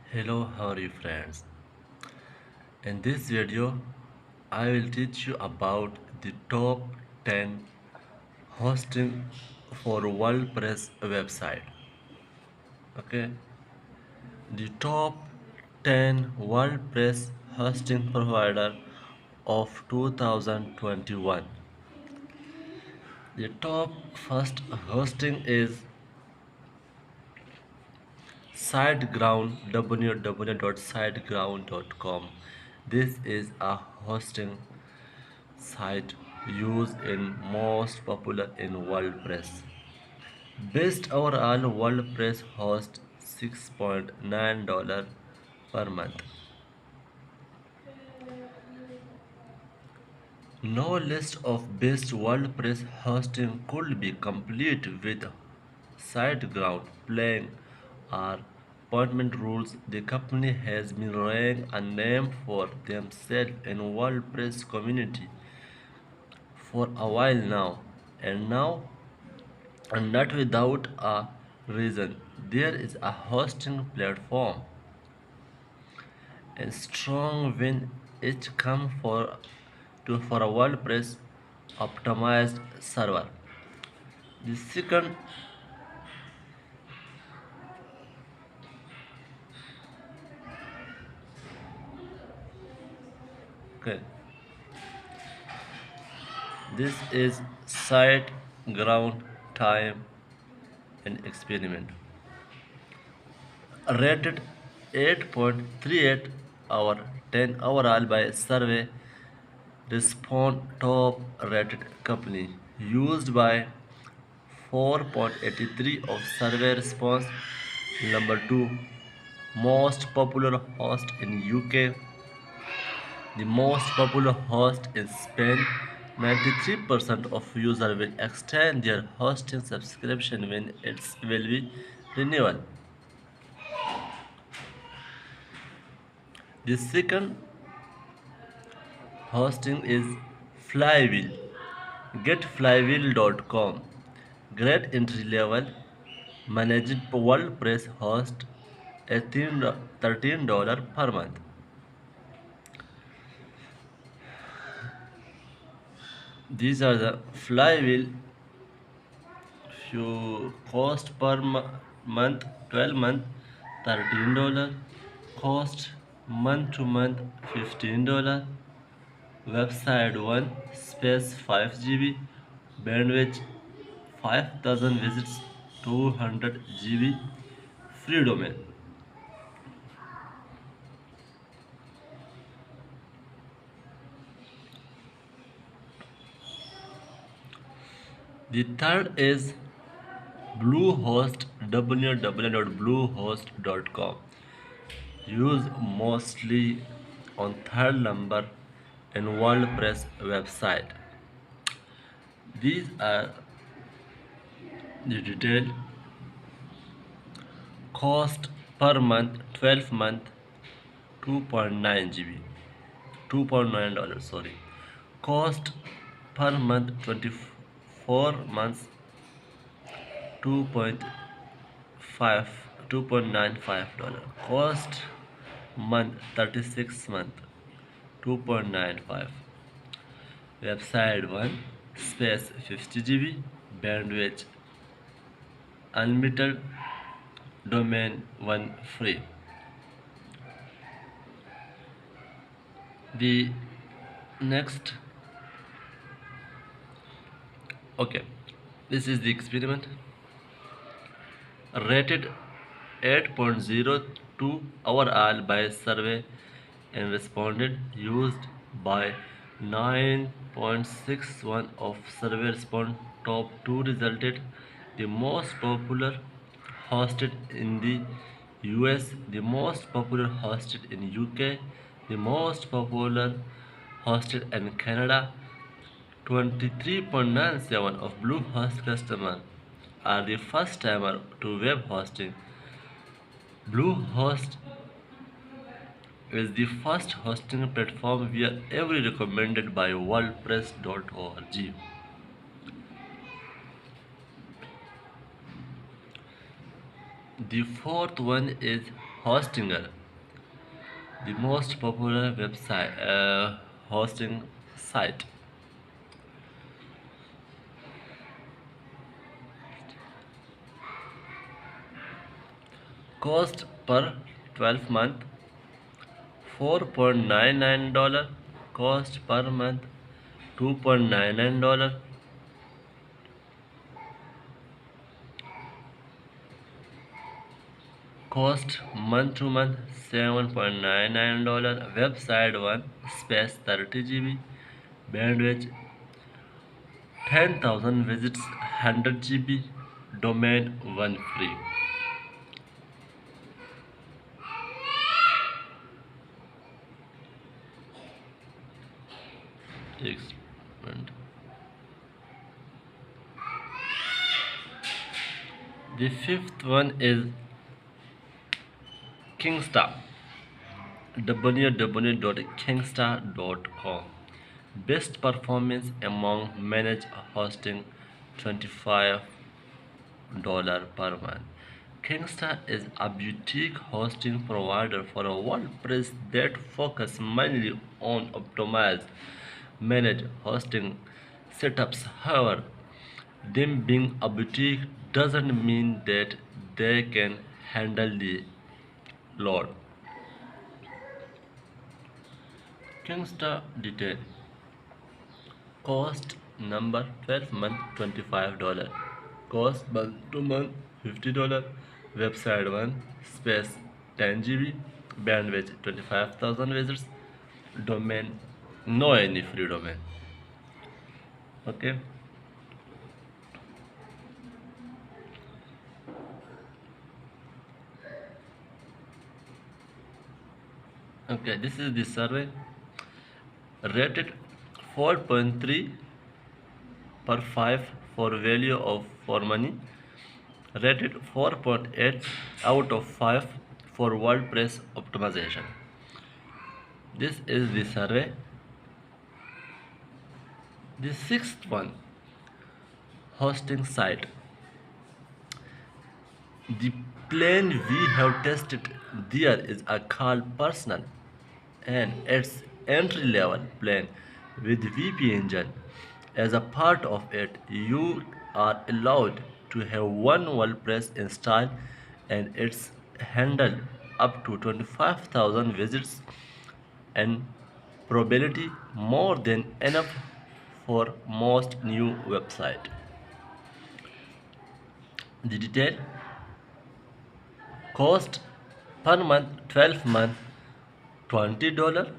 Hello, how are you friends? In this video, I will teach you about the top 10 hosting for WordPress website. Okay, the top 10 WordPress hosting provider of 2021. The top first hosting is SiteGround www.siteground.com. This is a hosting site used in most popular in WordPress. Best overall WordPress host $6.9 per month. No list of best WordPress hosting could be complete with SiteGround playing our appointment rules. The company has been running a name for themselves in WordPress community for a while now, and now and not without a reason. There is a hosting platform and strong when it comes for a WordPress optimized server. The second okay, this is site ground time and experiment. Rated 8.38 hour 10 overall by survey respond top rated company used by 4.83 of survey response. Number 2 most popular host in UK. The most popular host in Spain. 93% of users will extend their hosting subscription when it will be renewal. The second hosting is Flywheel. GetFlywheel.com. Great entry level managed WordPress host at $13 per month. These are the Flywheel. Few cost per month 12 month $13. Cost month to month $15. Website 1 space 5 GB. Bandwidth 5000 visits 200 GB. Free domain. The third is Bluehost www.bluehost.com. Used mostly on third number in WordPress website. These are the detail. Cost per month 12 month 2.9 GB, $2.9, sorry. Cost per month 24 months 2.5 $2.95. Cost month 36 month 2.95. Website 1 space 50 GB. Bandwidth unlimited. Domain 1 free. The next, okay, this is the experiment. Rated 8.02 overall by survey and responded. Used by 9.61 of survey respond. Top 2 resulted. The most popular hosted in the US, the most popular hosted in UK, the most popular hosted in Canada. 23.97 of Bluehost customers are the first timer to web hosting. Bluehost is the first hosting platform we are ever recommended by WordPress.org. The fourth one is Hostinger, the most popular website hosting site. Cost per 12 month $4.99. Cost per month $2.99. Cost month to month $7.99. Website 1 space 30 GB. Bandwidth 10,000 visits 100 GB. Domain 1 free. Experiment. The fifth one is Kingstar. www.kingstar.com. Best performance among managed hosting $25 per month. Kingstar is a boutique hosting provider for a WordPress that focuses mainly on optimized managed hosting setups. However, them being a boutique doesn't mean that they can handle the load. Kingstar detail. Cost number 12 month $25. Cost month to month $50. Website 1 space 10 GB. Bandwidth 25,000 visits. Domain no any free domain. Okay. Okay, this is the survey. Rated 4.3 per 5 for value of for money. Rated 4.8 out of 5 for WordPress optimization. This is the survey. The sixth one, hosting site. The plan we have tested there is a called Personal, and its entry level plan with VP Engine. As a part of it, you are allowed to have one WordPress installed, and it's handled up to 25,000 visits, and probability more than enough for most new website. The detail. Cost per month 12 month $20.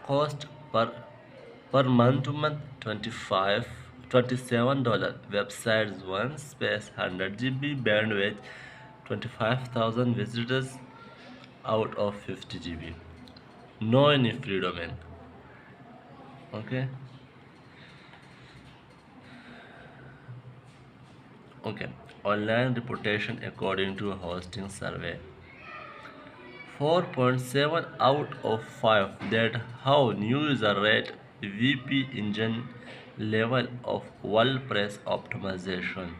Cost per month to month 25 $27. Websites 1 space 100 GB. Bandwidth 25,000 visitors out of 50 GB. No any free domain. Okay. Okay. Online reputation according to hosting survey. 4.7 out of 5 that how new user rate VP engine level of WordPress optimization.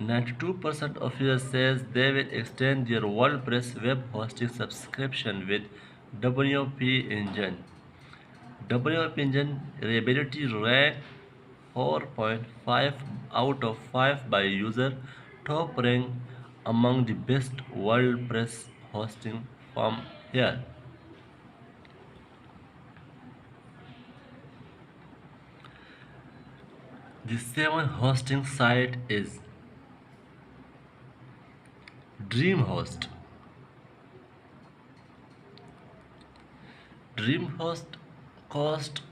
92% of users says they will extend their WordPress web hosting subscription with WP engine. WP engine reliability rank 4.5 out of 5 by user, top rank among the best WordPress hosting firm here. The seventh hosting site is DreamHost. DreamHost cost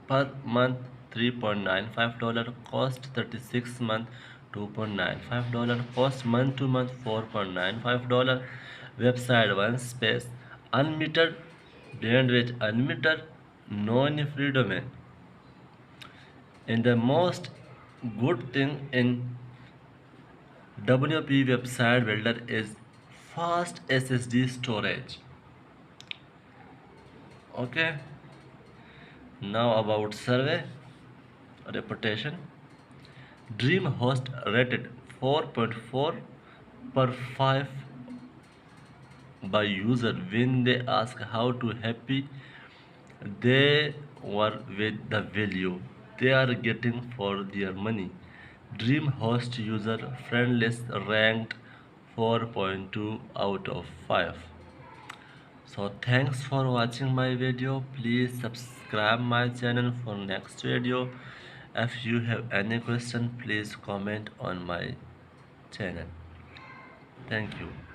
per month $3.95. Cost 36 month $2.95. Cost month to month $4.95. Website 1 space unmetered. Bandwidth unmetered. No any free domain. And the most good thing in WP website builder is fast SSD storage. Okay. Now about survey reputation. DreamHost rated 4.4 per 5 by user when they ask how to happy they were with the value they are getting for their money. DreamHost user friendless ranked 4.2 out of 5. So thanks for watching my video. Please subscribe my channel for next video. If you have any question, please comment on my channel. Thank you.